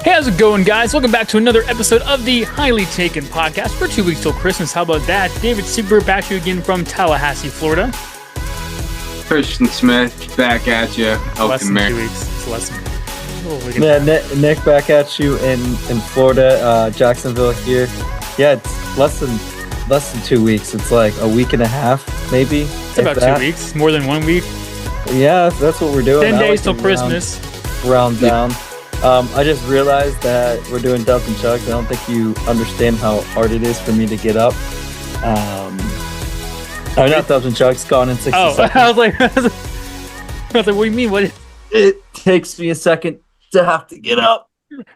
Hey, how's it going, guys? Welcome back to another episode of the Highly Taken podcast for 2 weeks till Christmas. How about that? David Super back to you again from Tallahassee, Florida. Christian Smith back at you. Less than 2 weeks. It's less than. Yeah, Nick back at you in Florida, Jacksonville here. Yeah, it's less than 2 weeks. It's like a week and a half, maybe. It's about 2 weeks, more than 1 week. Yeah, that's what we're doing. 10 days till Christmas. Round down. I just realized that we're doing Dubs and Chugs. I don't think you understand how hard it is for me to get up. Not Dubs and Chugs, gone in 60 seconds. I was like, what do you mean? What? It takes me a second to have to get up.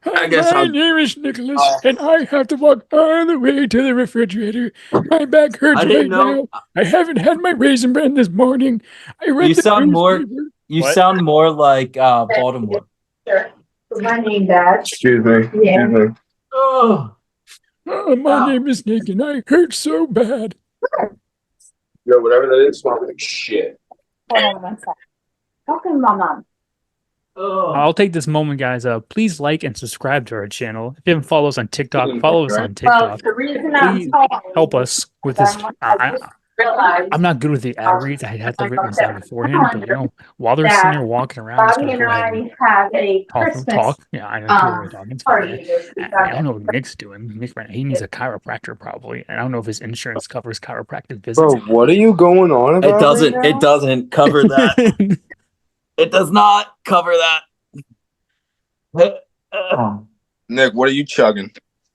My name is Nicholas, and I have to walk all the way to the refrigerator. My back hurts now. I haven't had my Raisin Bran this morning. You sound more like Baltimore. Sure. My name, Dad. Excuse me. Yeah. Excuse me. My name is Nick, and I hurt so bad. Yo, whatever that is, smells like shit. Hold on one second. Talking to my mom. I'll take this moment, guys. Please like and subscribe to our channel. If you haven't followed us on TikTok, follow us on TikTok. Well, the reason I'm Please calling help us with this. realized I'm not good with the ad reads. I had to write this down beforehand, but while they're sitting there walking around, Bobby and I have a Christmas talk. Yeah, I know what we're talking. party. I don't know what Nick's doing. Nick, he needs a chiropractor probably. I don't know if his insurance covers chiropractic visits. Bro, what are you going on about? It doesn't cover that. It does not cover that. Nick, what are you chugging?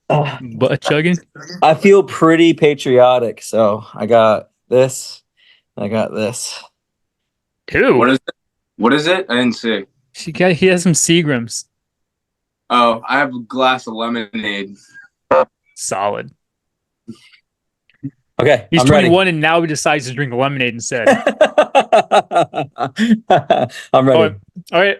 Butt chugging? I feel pretty patriotic, so I got this. I got this. Two. What is it? What is it? I didn't see. He has some Seagrams. Oh, I have a glass of lemonade. Solid. Okay, He's I'm 21 ready. and now he decides to drink lemonade instead. I'm ready. All right.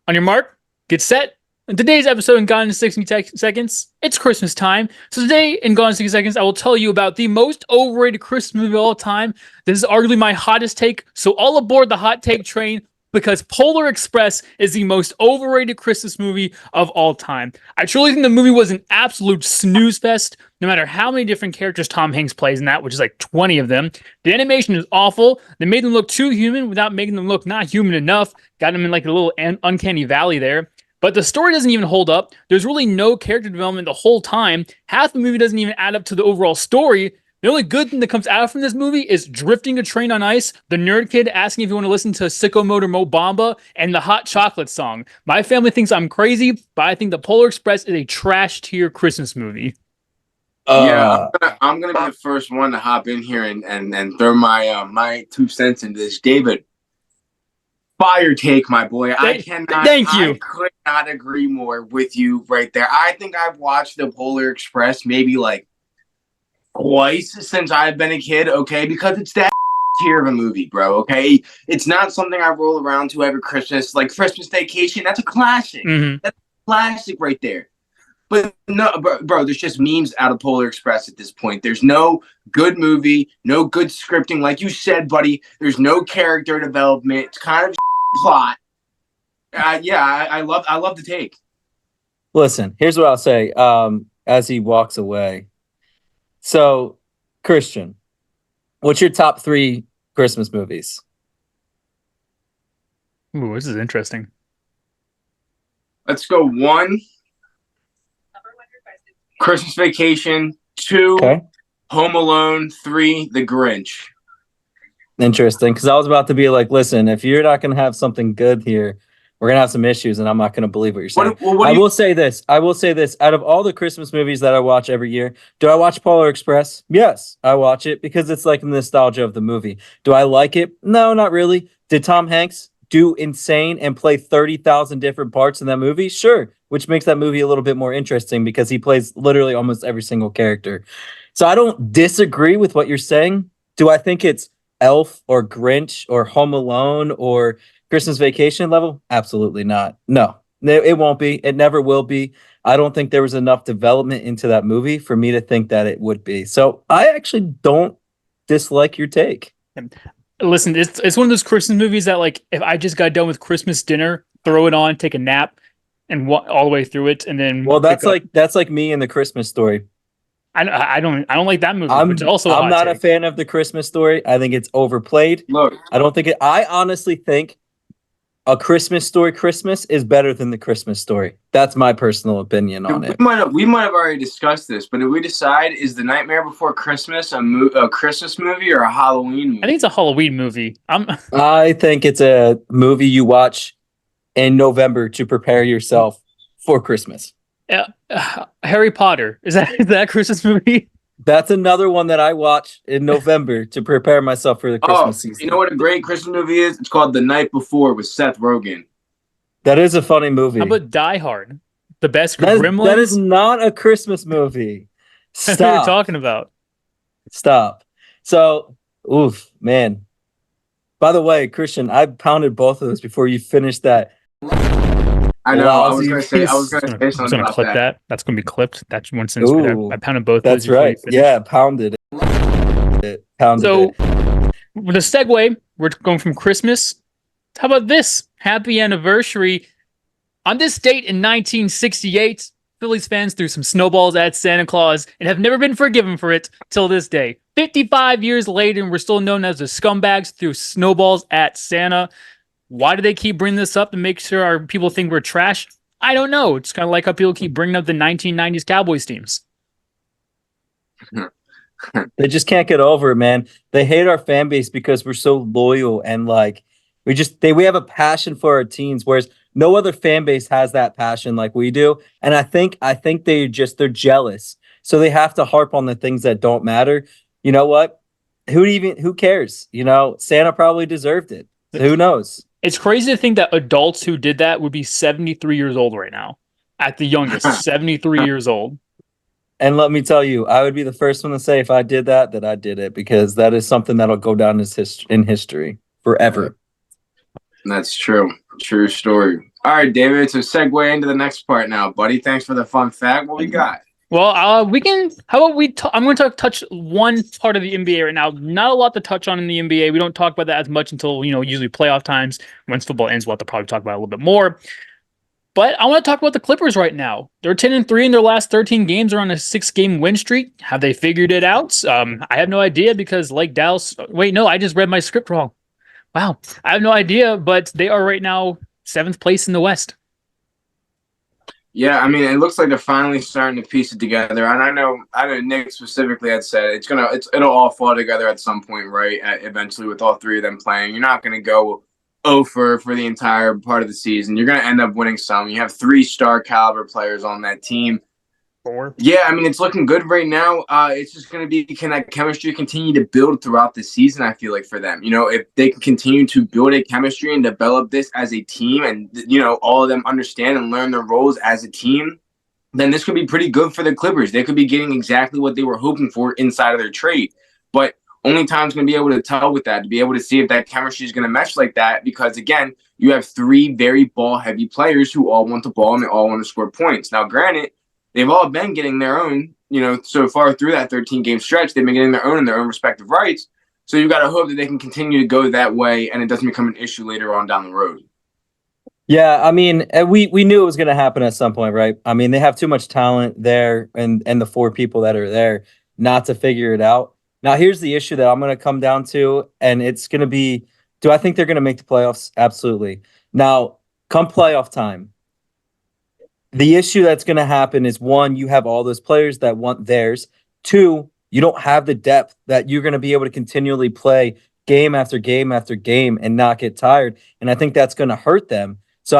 On your mark, get set. In today's episode in Gone in 60 Seconds, it's Christmas time. So today in Gone in 60 Seconds, I will tell you about the most overrated Christmas movie of all time. This is arguably my hottest take. So all aboard the hot take train, because Polar Express is the most overrated Christmas movie of all time. I truly think the movie was an absolute snooze fest, no matter how many different characters Tom Hanks plays in that, which is like 20 of them. The animation is awful. They made them look too human without making them look not human enough. Got them in like a little uncanny valley there. But the story doesn't even hold up. There's really no character development the whole time. Half the movie doesn't even add up to the overall story. The only good thing that comes out from this movie is drifting a train on ice, the nerd kid asking if you want to listen to Sicko Motor Mo Bamba, and the hot chocolate song. My family thinks I'm crazy, but I think the Polar Express is a trash tier Christmas movie. Yeah, I'm gonna be the first one to hop in here and throw my 2 cents into this. David, fire take, my boy. I could not agree more with you right there. I think I've watched the Polar Express maybe like twice since I've been a kid, okay? Because it's that tier of a movie, bro, okay? It's not something I roll around to every Christmas, like Christmas Vacation. That's a classic. Mm-hmm. That's a classic right there. But no, bro, there's just memes out of Polar Express at this point. There's no good movie, no good scripting. Like you said, buddy, there's no character development. It's kind of plot. I love the take. Listen, here's what I'll say as he walks away. So, Christian, what's your top 3 Christmas movies? Ooh, this is interesting. Let's go 1, Christmas Vacation, 2, Okay. Home Alone, 3, The Grinch. Interesting, because I was about to be like, listen, if you're not going to have something good here, we're going to have some issues, and I'm not going to believe what you're saying. I will say this. Out of all the Christmas movies that I watch every year, do I watch Polar Express? Yes, I watch it because it's like the nostalgia of the movie. Do I like it? No, not really. Did Tom Hanks do insane and play 30,000 different parts in that movie? Sure, which makes that movie a little bit more interesting because he plays literally almost every single character. So I don't disagree with what you're saying. Do I think it's Elf or Grinch or Home Alone or Christmas Vacation level? Absolutely not. No, it won't be. It never will be. I don't think there was enough development into that movie for me to think that it would be. So I actually don't dislike your take. Listen, it's one of those Christmas movies that, like, if I just got done with Christmas dinner, throw it on, take a nap, and all the way through it, and then that's like me in the Christmas Story. I don't like that movie. Which is also I'm not take. a fan of the Christmas Story. I think it's overplayed. Look, I honestly think A Christmas Story Christmas is better than the Christmas Story. That's my personal opinion on it. We might have already discussed this, but if we decide, is The Nightmare Before Christmas a Christmas movie or a Halloween movie? I think it's a Halloween movie. I think it's a movie you watch in November to prepare yourself for Christmas. Harry Potter. Is that a Christmas movie? That's another one that I watch in November to prepare myself for the Christmas season. You know what a great Christmas movie is? It's called The Night Before with Seth Rogen. That is a funny movie. How about Die Hard? The best Gremlins? That is not a Christmas movie. Stop. That's what you're talking about. Stop. So, oof, man. By the way, Christian, I pounded both of those before you finished that. I know. I was gonna say something about clip that. That's gonna be clipped. That's one sentence right there. I pounded both. That's right. Yeah, pounded it. So, with a segue, we're going from Christmas. How about this? Happy anniversary. On this date in 1968, Phillies fans threw some snowballs at Santa Claus and have never been forgiven for it till this day. 55 years later, and we're still known as the scumbags threw snowballs at Santa. Why do they keep bringing this up to make sure our people think we're trash? I don't know. It's kind of like how people keep bringing up the 1990s Cowboys teams. They just can't get over it, man. They hate our fan base because we're so loyal and like we have a passion for our teams, whereas no other fan base has that passion like we do. And I think they're jealous. So they have to harp on the things that don't matter. You know what? Who cares? You know, Santa probably deserved it. So who knows? It's crazy to think that adults who did that would be 73 years old right now. At the youngest, 73 years old. And let me tell you, I would be the first one to say if I did that I did it, because that is something that'll go down in history forever. That's true. True story. All right, David, it's a segue into the next part now, buddy. Thanks for the fun fact. What we got? Well, we can. How about we? I'm going to touch one part of the NBA right now. Not a lot to touch on in the NBA. We don't talk about that as much until usually playoff times. Once football ends, we'll have to probably talk about it a little bit more. But I want to talk about the Clippers right now. They're 10-3 in their last 13 games. Are on a 6-game win streak. Have they figured it out? I have no idea because, like Dallas. Wait, no, I just read my script wrong. Wow, I have no idea. But they are right now 7th place in the West. Yeah, I mean, it looks like they're finally starting to piece it together. And I know Nick specifically had said it'll all fall together at some point, right? Eventually, with all three of them playing, you're not going to go over for the entire part of the season. You're going to end up winning some. You have 3 star caliber players on that team. 4. Yeah, I mean, it's looking good right now. It's just going to be, can that chemistry continue to build throughout the season, I feel like, for them? If they can continue to build a chemistry and develop this as a team and, all of them understand and learn their roles as a team, then this could be pretty good for the Clippers. They could be getting exactly what they were hoping for inside of their trade. But only time's going to be able to tell with that, to be able to see if that chemistry is going to mesh like that. Because, again, you have 3 very ball-heavy players who all want the ball and they all want to score points. Now, granted, they've all been getting their own, so far through that 13-game stretch. They've been getting their own in their own respective rights. So you've got to hope that they can continue to go that way and it doesn't become an issue later on down the road. Yeah, I mean, we knew it was going to happen at some point, right? I mean, they have too much talent there and the 4 people that are there not to figure it out. Now, here's the issue that I'm going to come down to, and it's going to be, do I think they're going to make the playoffs? Absolutely. Now, come playoff time, the issue that's going to happen is, 1, you have all those players that want theirs. 2, you don't have the depth that you're going to be able to continually play game after game after game and not get tired. And I think that's going to hurt them. So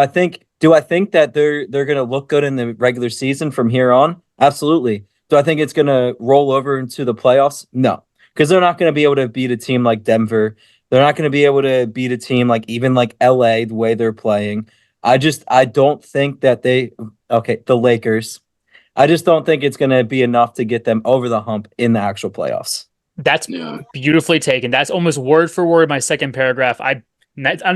do I think that they're going to look good in the regular season from here on? Absolutely. Do I think it's going to roll over into the playoffs? No, because they're not going to be able to beat a team like Denver. They're not going to be able to beat a team like even like LA, the way they're playing. I don't think that the Lakers. I just don't think it's going to be enough to get them over the hump in the actual playoffs. That's beautifully taken. That's almost word for word my second paragraph. On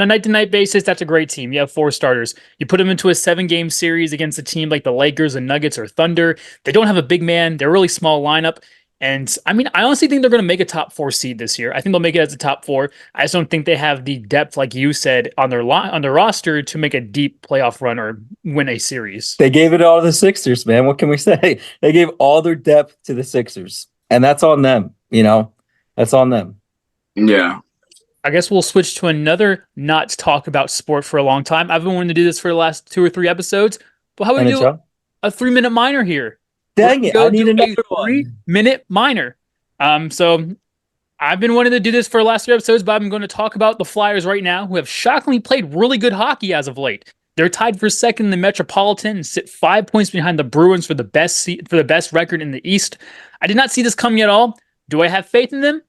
a night-to-night basis, that's a great team. You have 4 starters. You put them into a 7-game series against a team like the Lakers and Nuggets or Thunder. They don't have a big man. They're a really small lineup. And I mean, I honestly think they're going to make a top 4 seed this year. I think they'll make it as a top 4. I just don't think they have the depth, like you said, on their roster to make a deep playoff run or win a series. They gave it all to the Sixers, man. What can we say? They gave all their depth to the Sixers, and that's on them. That's on them. Yeah. I guess we'll switch to another not talk about sport for a long time. I've been wanting to do this for the last 2 or 3 episodes, but how about we do a 3-minute minor here? Dang it! I need another 3-minute minor. So I've been wanting to do this for the last 3 episodes, but I'm going to talk about the Flyers right now, who have shockingly played really good hockey as of late. They're tied for second in the Metropolitan and sit 5 points behind the Bruins for the best record in the East. I did not see this coming at all. Do I have faith in them?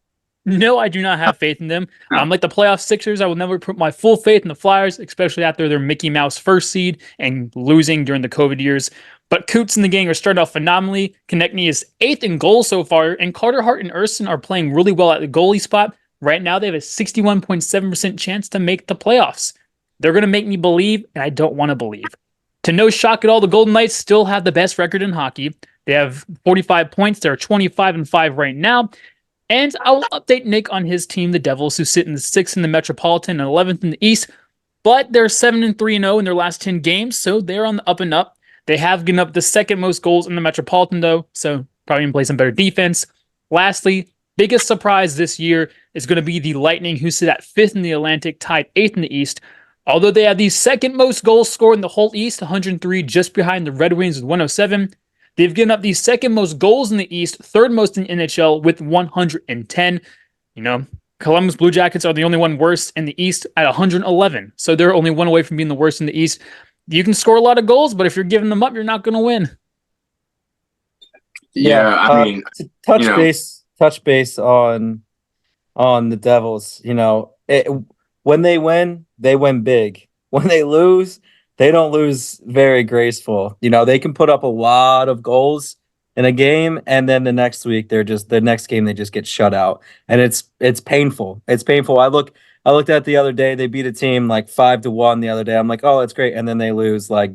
No, I do not have faith in them. Like the playoff Sixers, I will never put my full faith in the Flyers, especially after their Mickey Mouse first seed and losing during the COVID years. But Coots and the gang are starting off phenomenally. Konechny is 8th in goals so far, and Carter Hart and Erson are playing really well at the goalie spot. Right now, they have a 61.7% chance to make the playoffs. They're going to make me believe, and I don't want to believe. To no shock at all, the Golden Knights still have the best record in hockey. They have 45 points. They're 25-5 right now. And I will update Nick on his team, the Devils, who sit in the 6th in the Metropolitan and 11th in the East. But they're 7-3-0 in their last 10 games, so they're on the up and up. They have given up the second most goals in the Metropolitan, though, so probably going to play some better defense. Lastly, biggest surprise this year is going to be the Lightning, who sit at 5th in the Atlantic, tied 8th in the East. Although they have the second most goals scored in the whole East, 103, just behind the Red Wings with 107. They've given up the second most goals in the East, third most in NHL with 110. Columbus Blue Jackets are the only one worse in the East at 111. So they're only one away from being the worst in the East. You can score a lot of goals, but if you're giving them up, you're not going to win. Yeah, I mean, to touch base on the Devils. When they win big. When they lose, they don't lose very graceful. They can put up a lot of goals in a game, and then the next game they just get shut out, and it's painful. It's painful. I looked at the other day. They beat a team like 5-1 the other day. I'm like, oh, that's great, and then they lose like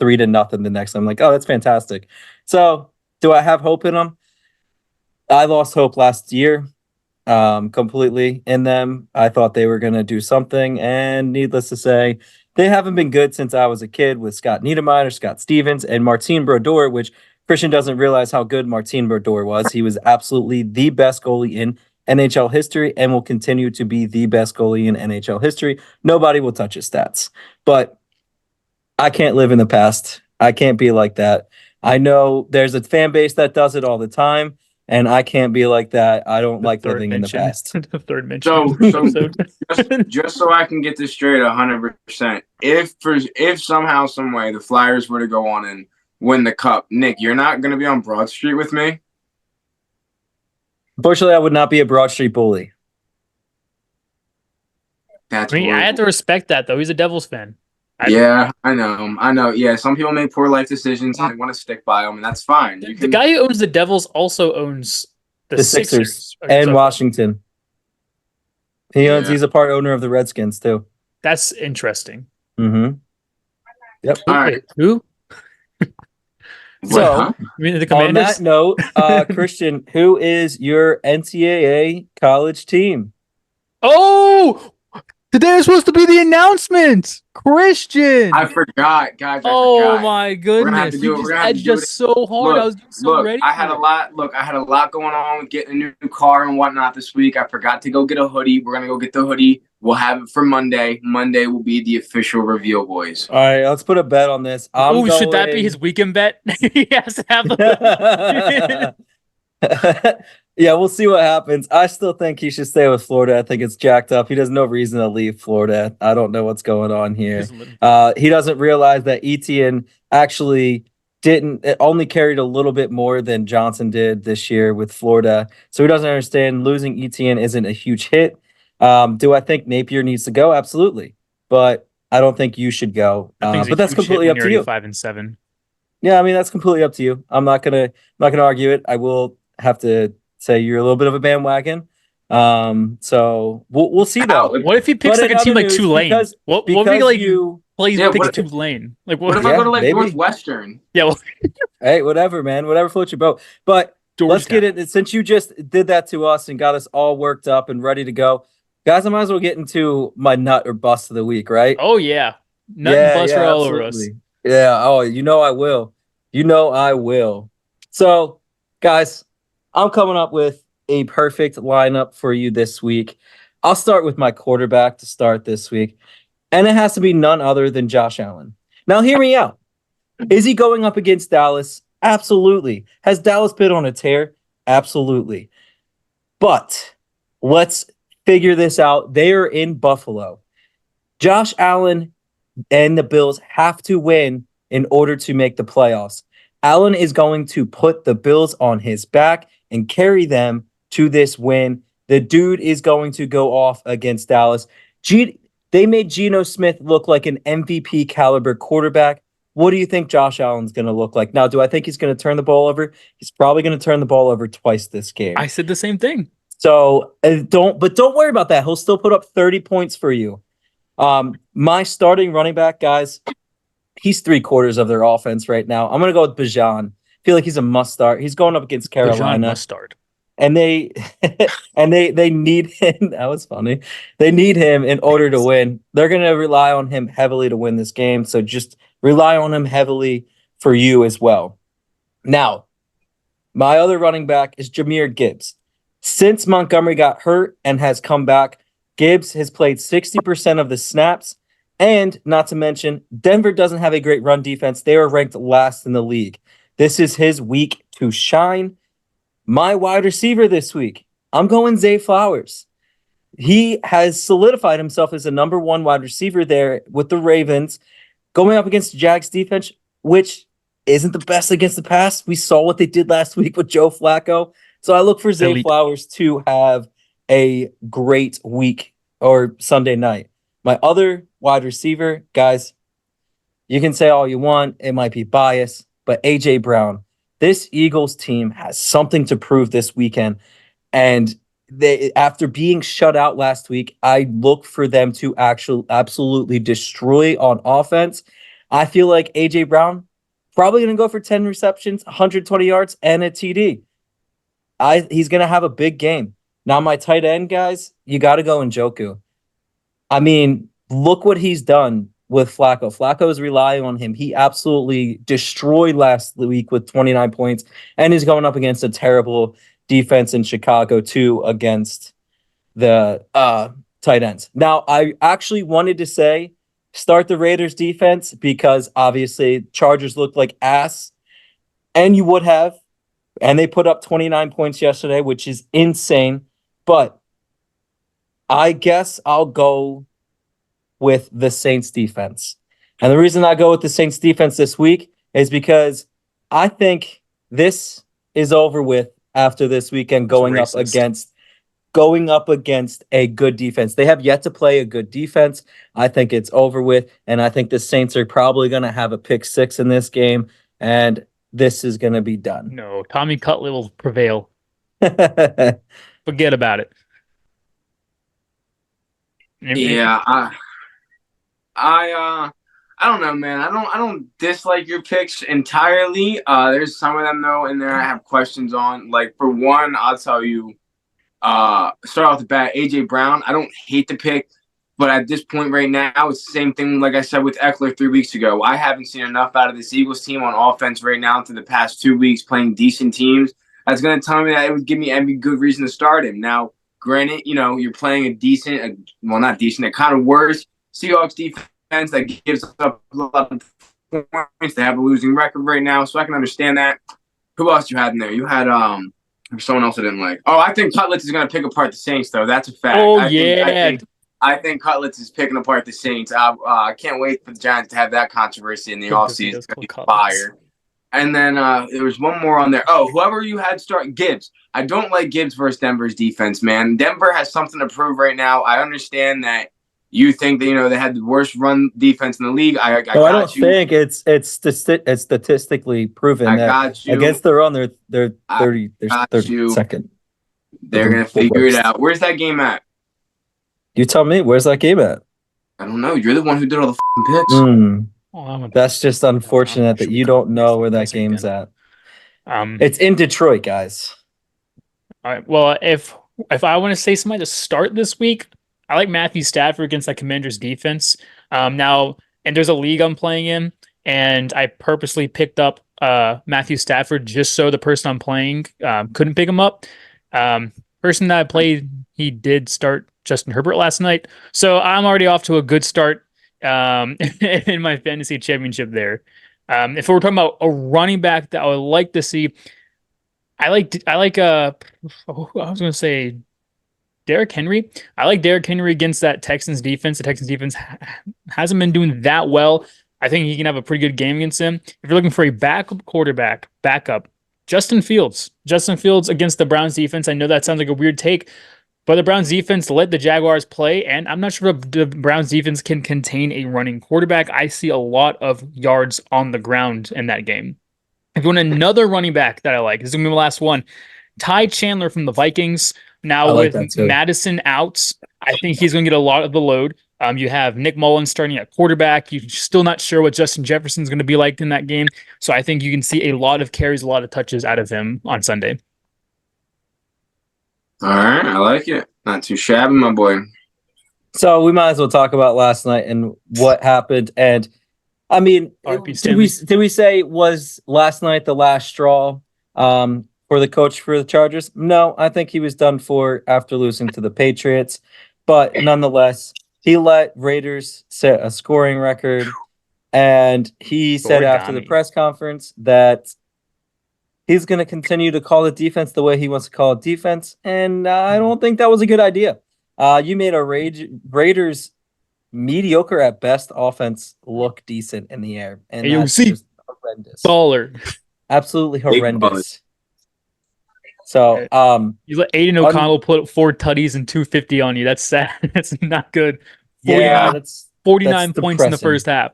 3-0 the next. I'm like, oh, that's fantastic. So, do I have hope in them? I lost hope last year. Completely in them. I thought they were going to do something, and needless to say, they haven't been good since I was a kid with Scott Niedermayer, Scott Stevens, and Martin Brodeur, which Christian doesn't realize how good Martin Brodeur was. He was absolutely the best goalie in NHL history and will continue to be the best goalie in NHL history. Nobody will touch his stats. But I can't live in the past. I can't be like that. I know there's a fan base that does it all the time, and I can't be like that. I don't like living in the past. The third mention. Just so I can get this straight 100%, if somehow, some way, the Flyers were to go on and win the cup, Nick, you're not going to be on Broad Street with me? Unfortunately, I would not be a Broad Street bully. I have to respect that, though. He's a Devils fan. I know. Yeah, some people make poor life decisions and they want to stick by them, and that's fine. The guy who owns the Devils also owns the Sixers and Washington. He's a part owner of the Redskins too. That's interesting. Mm-hmm. Yep. All right. Who? On that note, Christian, who is your NCAA college team? Oh, today is supposed to be the announcement. Christian, I forgot, guys. My goodness, you just edged us so hard. I was so ready. I had a lot going on with getting a new car and whatnot this week. I forgot to go get a hoodie. We're gonna go get the hoodie. We'll have it for Monday. Monday will be the official reveal, boys. All right, let's put a bet on this. Should that be his weekend bet? He has to have the Yeah, we'll see what happens. I still think he should stay with Florida. I think it's jacked up. He has no reason to leave Florida. I don't know what's going on here. He doesn't realize that Etienne actually only carried a little bit more than Johnson did this year with Florida. So he doesn't understand losing Etienne isn't a huge hit. Do I think Napier needs to go? Absolutely. But I don't think you should go. But that's completely up to you. 5-7. Yeah, I mean, that's completely up to you. I'm not gonna argue it. I will have to say you're a little bit of a bandwagon. So we'll see though. What if he picks like a team like Tulane? What if he picks Tulane? Like what if I go to Northwestern? Yeah. Well, hey, whatever, man. Whatever floats your boat. But let's get it. Since you just did that to us and got us all worked up and ready to go, guys, I might as well get into my nut or bust of the week, right? Oh, yeah. Nut and buster all over us. Yeah. Oh, you know I will. So, guys, I'm coming up with a perfect lineup for you this week. I'll start with my quarterback to start this week, and it has to be none other than Josh Allen. Now, hear me out. Is he going up against Dallas? Absolutely. Has Dallas been on a tear? Absolutely. But let's figure this out. They are in Buffalo. Josh Allen and the Bills have to win in order to make the playoffs. Allen is going to put the Bills on his back and carry them to this win. The dude is going to go off against Dallas. They made Geno Smith look like an MVP caliber quarterback. What do you think Josh Allen's going to look like? Now, do I think he's going to turn the ball over? He's probably going to turn the ball over twice this game. I said the same thing. So don't worry about that. He'll still put up 30 points for you. My starting running back, guys, he's 3/4 of their offense right now. I'm going to go with Bijan. I feel like he's a must start. He's going up against Carolina. Bijan must start. And they need him. That was funny. They need him in order to win. They're going to rely on him heavily to win this game. So just rely on him heavily for you as well. Now, my other running back is Jahmyr Gibbs. Since Montgomery got hurt and has come back, Gibbs has played 60% of the snaps. And not to mention, Denver doesn't have a great run defense. They are ranked last in the league. This is his week to shine. My wide receiver this week, I'm going Zay Flowers. He has solidified himself as a number one wide receiver there with the Ravens, going up against the Jags defense, which isn't the best against the pass. We saw what they did last week with Joe Flacco. So I look for Zay Flowers to have a great week or Sunday night. My other wide receiver, guys, you can say all you want. It might be biased, but A.J. Brown. This Eagles team has something to prove this weekend. And after being shut out last week, I look for them to absolutely destroy on offense. I feel like A.J. Brown probably going to go for 10 receptions, 120 yards, and a TD. He's going to have a big game. Now, my tight end, guys, you got to go Njoku. I mean, look what he's done with Flacco. Flacco is relying on him. He absolutely destroyed last week with 29 points and is going up against a terrible defense in Chicago, too, against the tight ends. Now, I actually wanted to say start the Raiders defense because obviously Chargers looked like ass, and you would have. And they put up 29 points yesterday, which is insane. But I guess I'll go with the Saints defense. And the reason I go with the Saints defense this week is because I think this is over with after this weekend going up against a good defense. They have yet to play a good defense. I think it's over with. And I think the Saints are probably going to have a pick six in this game. And this is going to be done. No, Tommy Cutler will prevail. Forget about it. Yeah, I don't know, man. I don't dislike your picks entirely. There's some of them though in there I have questions on. Like for one, I'll tell you, start off the bat, AJ Brown. I don't hate the pick, but at this point right now, it's the same thing like I said with Eckler 3 weeks ago. I haven't seen enough out of this Eagles team on offense right now through the past 2 weeks playing decent teams. That's going to tell me that it would give me every good reason to start him. Now, granted, you're playing a decent, not decent, a kind of worse Seahawks defense that gives up a lot of points. They have a losing record right now, so I can understand that. Who else you had in there? You had someone else I didn't like. Oh, I think Cutlets is going to pick apart the Saints, though. That's a fact. Oh, I think Cutlets is picking apart the Saints. I can't wait for the Giants to have that controversy in the offseason. It's going to be fire. And then there was one more on there. Oh, whoever you had start, Gibbs. I don't like Gibbs versus Denver's defense, man. Denver has something to prove right now. I understand that you think that, they had the worst run defense in the league. I don't think it's statistically proven that against the run, they're 32nd. They're going to figure it out. Where's that game at? You tell me. Where's that game at? I don't know. You're the one who did all the picks. That's just unfortunate that you don't know where that game's at. It's in Detroit, guys. All right. Well, if I want to say somebody to start this week, I like Matthew Stafford against that Commanders defense. Now, and there's a league I'm playing in, and I purposely picked up Matthew Stafford just so the person I'm playing couldn't pick him up. Person that I played, he did start Justin Herbert last night, so I'm already off to a good start in my fantasy championship there. If we're talking about a running back that I would like to see, I like I was gonna say Derrick Henry. I like Derrick Henry against that Texans defense. The Texans defense hasn't been doing that well. I think he can have a pretty good game against him. If you're looking for a backup quarterback, Justin Fields. Justin Fields against the Browns defense. I know that sounds like a weird take, but the Browns defense let the Jaguars play, and I'm not sure if the Browns defense can contain a running quarterback. I see a lot of yards on the ground in that game. If you want another running back that I like, this is going to be my last one. Ty Chandler from the Vikings. Now with Madison out, I think he's going to get a lot of the load. You have Nick Mullins starting at quarterback. You're still not sure what Justin Jefferson's going to be like in that game. So I think you can see a lot of carries, a lot of touches out of him on Sunday. All right, I like it. Not too shabby, my boy. So we might as well talk about last night and what happened. And I mean, did we say was last night the last straw for the coach for the Chargers? No, I think he was done for after losing to the Patriots. But nonetheless, he let Raiders set a scoring record. And he said after the press conference that he's going to continue to call the defense the way he wants to call it defense. And I don't think that was a good idea. You made a Raiders mediocre at best offense look decent in the air. And that's just horrendous. Baller. Absolutely horrendous. So you let Aiden O'Connell put up 4 tutties and 250 on you. That's sad. That's not good. 49 points in the first half.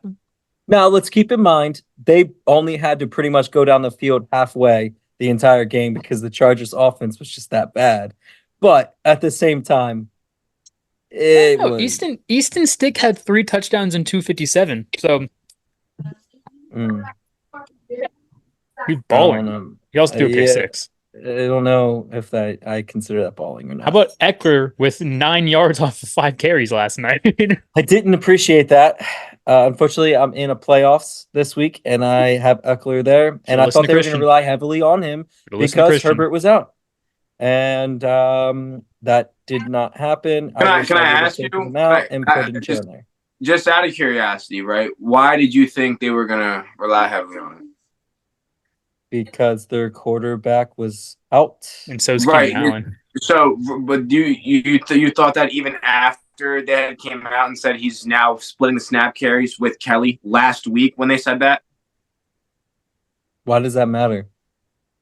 Now let's keep in mind they only had to pretty much go down the field halfway the entire game because the Chargers offense was just that bad. But at the same time, Easton Stick had 3 touchdowns and 257. So he's balling. He also threw a pick 6. I don't know if I consider that balling or not. How about Eckler with 9 yards off of 5 carries last night? I didn't appreciate that. Unfortunately, I'm in a playoffs this week, and I have Eckler there, and I thought they were going to rely heavily on him because Herbert was out, and that did not happen. Can I ask you? Just out of curiosity, right? Why did you think they were going to rely heavily on him? Because their quarterback was out, and so is Keenan Allen. So, but you thought that even after they came out and said he's now splitting the snap carries with Kelly last week when they said that? Why does that matter?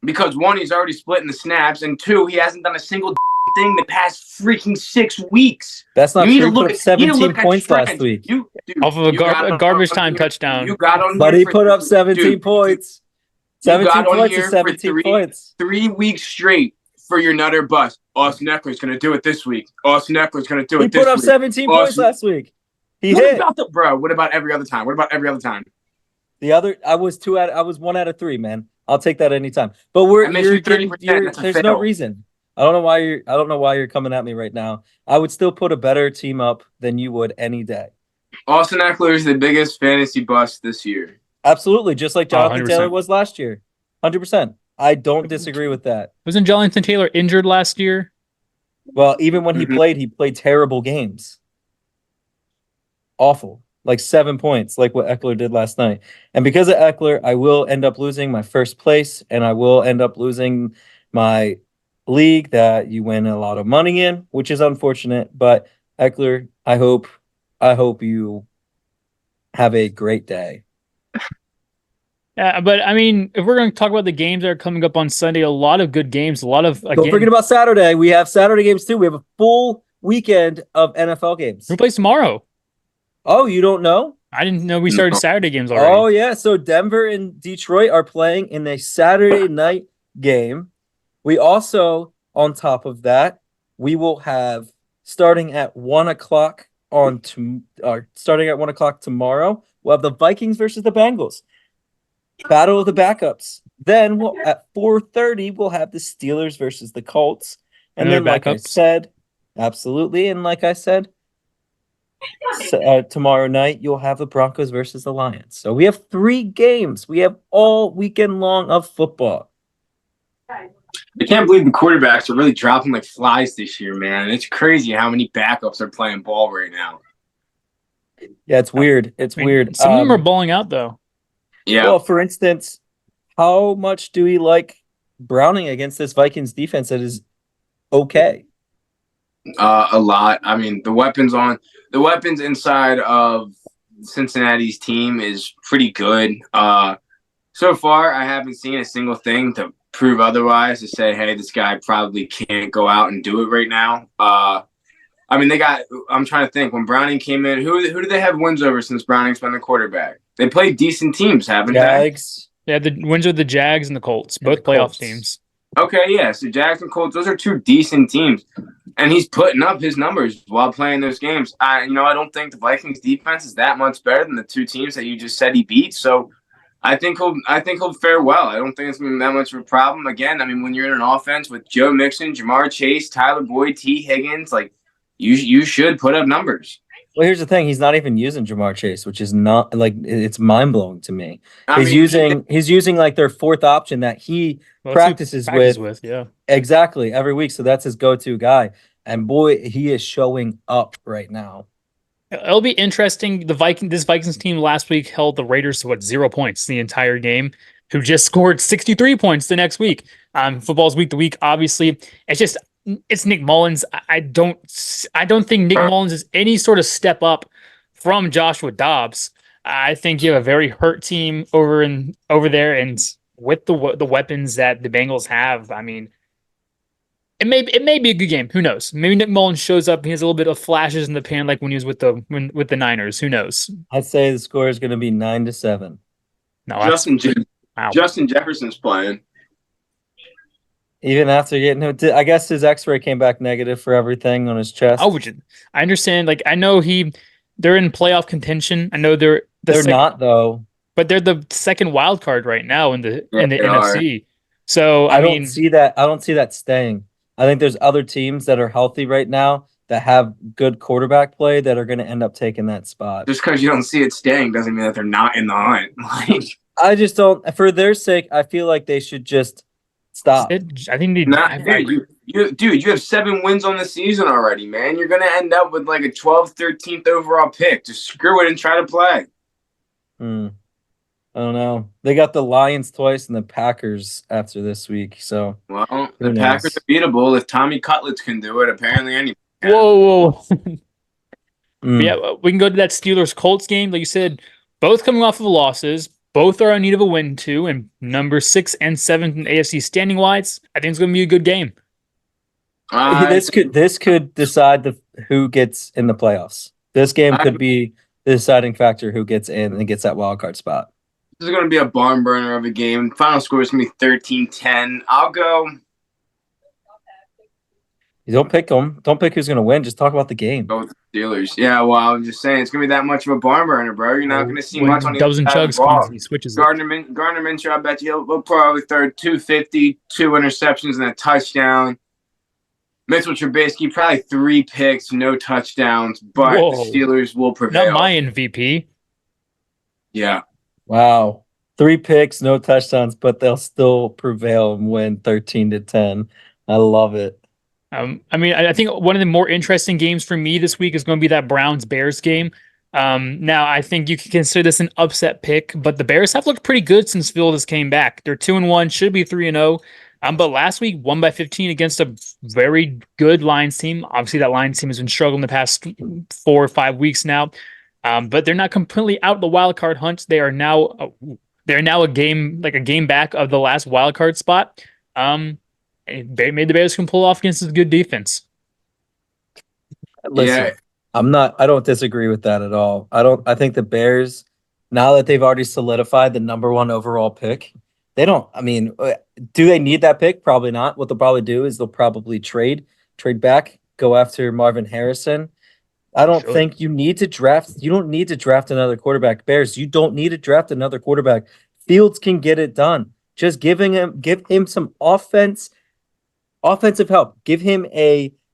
Because 1, he's already splitting the snaps, and 2, he hasn't done a single thing the past freaking 6 weeks. That's not true. He put up 17 points last week. Off of a garbage time touchdown. You got on, but he put up 17 points. 17 points is 17 points. 3 weeks straight for your nutter bust. Austin Eckler's going to do it this week. Austin Eckler's going to do it this week. He put up 17 points last week. What about every other time? I was 1 out of 3, man. I'll take that anytime. But there's no reason. I don't know why you're coming at me right now. I would still put a better team up than you would any day. Austin Eckler is the biggest fantasy bust this year. Absolutely, just like Jonathan Taylor was last year. 100%. I don't disagree with that. Wasn't Jonathan Taylor injured last year? Well, even when he played terrible games. Awful. Like 7 points, like what Eckler did last night. And because of Eckler, I will end up losing my first place, and I will end up losing my league that you win a lot of money in, which is unfortunate. But Eckler, I hope you have a great day. Yeah, but I mean, if we're going to talk about the games that are coming up on Sunday, a lot of good games, Don't forget about Saturday. We have Saturday games too. We have a full weekend of NFL games. Who plays tomorrow? Oh, you don't know? I didn't know we started Saturday games already. Oh, yeah. So Denver and Detroit are playing in a Saturday night game. We also, on top of that, we will have starting at 1 o'clock tomorrow. We'll have the Vikings versus the Bengals. Battle of the backups. Then at 4:30 we'll have the Steelers versus the Colts, and Another then like I backups? said, absolutely, and like I said, tomorrow night you'll have the Broncos versus the Lions. So we have 3 games. We have all weekend long of football. I can't believe the quarterbacks are really dropping like flies this year, man. It's crazy how many backups are playing ball right now. Yeah, it's weird. It's weird. Some of them are balling out though. Yeah. Well, for instance, how much do we like Browning against this Vikings defense that is okay? A lot. I mean, the weapons inside of Cincinnati's team is pretty good. So far, I haven't seen a single thing to prove otherwise to say, hey, this guy probably can't go out and do it right now. I mean, I'm trying to think. When Browning came in, who do they have wins over since Browning's been the quarterback? They played decent teams, haven't Jags. Yeah, the wins are the Jags and the Colts, both playoff teams. Okay, yeah. So Jags and Colts, those are 2 decent teams. And he's putting up his numbers while playing those games. I don't think the Vikings defense is that much better than the 2 teams that you just said he beat. So I think he'll fare well. I don't think it's going to be that much of a problem. Again, I mean, when you're in an offense with Joe Mixon, Jamar Chase, Tyler Boyd, T. Higgins, like you should put up numbers. Well, here's the thing: he's not even using Jamar Chase, which is not like it's mind blowing to me. He's using like their 4th option that he practices with. Yeah, exactly every week. So that's his go-to guy, and boy, he is showing up right now. It'll be interesting. This Vikings team last week held the Raiders to 0 points the entire game, who just scored 63 points the next week. Football's week to week. Obviously, it's Nick Mullins. I don't think Nick Mullins is any sort of step up from Joshua Dobbs. I think you have a very hurt team over there, and with the weapons that the Bengals have, I mean, it may be a good game. Who knows? Maybe Nick Mullins shows up. He has a little bit of flashes in the pan, like when he was with the Niners. Who knows? I'd say the score is going to be 9-7. No, Justin Jefferson's playing. Even after getting him, I guess his X-ray came back negative for everything on his chest. Oh, I understand. Like I know they're in playoff contention. I know they're not though, but they're the second wild card right now in the NFC. So I don't see that staying. I think there's other teams that are healthy right now that have good quarterback play that are going to end up taking that spot. Just because you don't see it staying doesn't mean that they're not in the hunt. I just don't. For their sake, I feel like they should just stop. I think they you have 7 wins on the season already, man. You're going to end up with like a 12th, 13th overall pick. Just screw it and try to play. I don't know. They got the Lions twice and the Packers after this week. So the Packers are beatable. If Tommy Cutlets can do it, apparently anyone can. Whoa. Yeah, we can go to that Steelers Colts game. Like you said, both coming off of losses. Both are in need of a win too, and number 6 and 7 in AFC standing wise. I think it's going to be a good game. This could decide who gets in the playoffs. This game could be the deciding factor who gets in and gets that wild card spot. This is going to be a barn burner of a game. Final score is going to be 13-10. I'll go. You don't pick them. Don't pick who's going to win. Just talk about the game. Go with the Steelers. Yeah, well, I'm just saying it's going to be that much of a barn burner, bro. You're not going to see much on the Dozen chugs comes, he switches Gardner Minshew, I bet you he'll probably throw 250, 2 interceptions, and a touchdown. Mitchell Trubisky, probably 3 picks, no touchdowns, but the Steelers will prevail. Not my MVP. Yeah. Wow. 3 picks, no touchdowns, but they'll still prevail and win 13-10. I love it. I mean, I think one of the more interesting games for me this week is going to be that Browns-Bears game. Now, I think you could consider this an upset pick, but the Bears have looked pretty good since Phil came back. They're 2-1, should be 3-0. But last week, won by 15 against a very good Lions team. Obviously, that Lions team has been struggling the past 4 or 5 weeks now. But they're not completely out the wild card hunt. They are now a game back of the last wild card spot. They made the Bears can pull off against a good defense. Listen, I don't disagree with that at all. I think the Bears, now that they've already solidified the number 1 overall pick, do they need that pick? Probably not. What they'll probably do is they'll probably trade back, go after Marvin Harrison. I don't think you don't need to draft another quarterback. Bears, you don't need to draft another quarterback Fields can get it done. Just give him some offensive help. Give him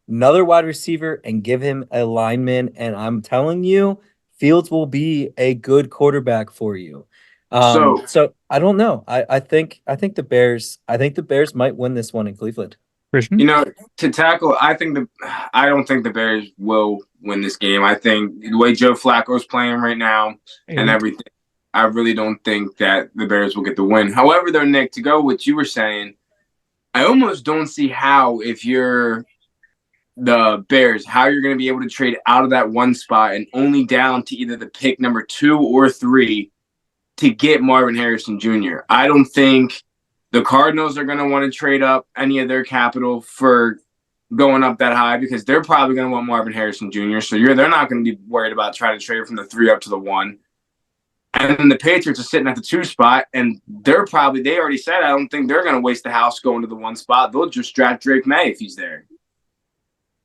another wide receiver and give him a lineman. And I'm telling you, Fields will be a good quarterback for you. So I don't know. I think the Bears might win this one in Cleveland. Christian? To tackle, I don't think the Bears will win this game. I think the way Joe Flacco's playing right now and everything, I really don't think that the Bears will get the win. However, though, Nick, to go what you were saying, I almost don't see how, if you're the Bears, how you're going to be able to trade out of that one spot and only down to either the pick number 2 or 3 to get Marvin Harrison Jr. I don't think the Cardinals are going to want to trade up any of their capital for going up that high because they're probably going to want Marvin Harrison Jr. So they're not going to be worried about trying to trade from the 3 up to the 1. And then the Patriots are sitting at the 2 spot, and they already said, I don't think they're going to waste the house going to the 1 spot. They'll just draft Drake May if he's there.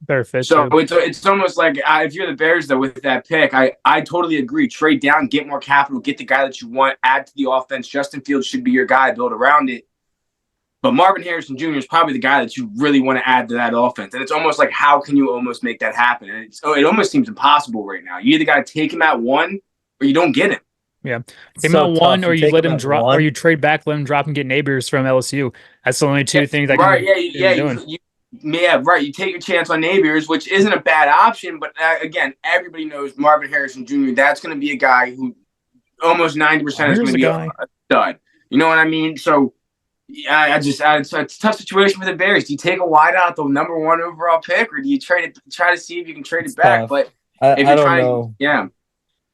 Better fit. So it's almost like if you're the Bears, though, with that pick, I totally agree. Trade down, get more capital, get the guy that you want, add to the offense. Justin Fields should be your guy, build around it. But Marvin Harrison Jr. is probably the guy that you really want to add to that offense. And it's almost like, how can you almost make that happen? And it almost seems impossible right now. You either got to take him at 1 or you don't get him. Yeah. Take him at 1 or you let him drop, or you trade back, let him drop and get Neighbors from LSU. That's the only 2 things I can You take your chance on Neighbors, which isn't a bad option. But again, everybody knows Marvin Harrison Jr. That's going to be a guy who almost 90% is going to be a stud. You know what I mean? So it's a tough situation for the Bears. Do you take a wide out the number 1 overall pick, or do you try to see if you can trade it back? Tough. But I don't know. Yeah.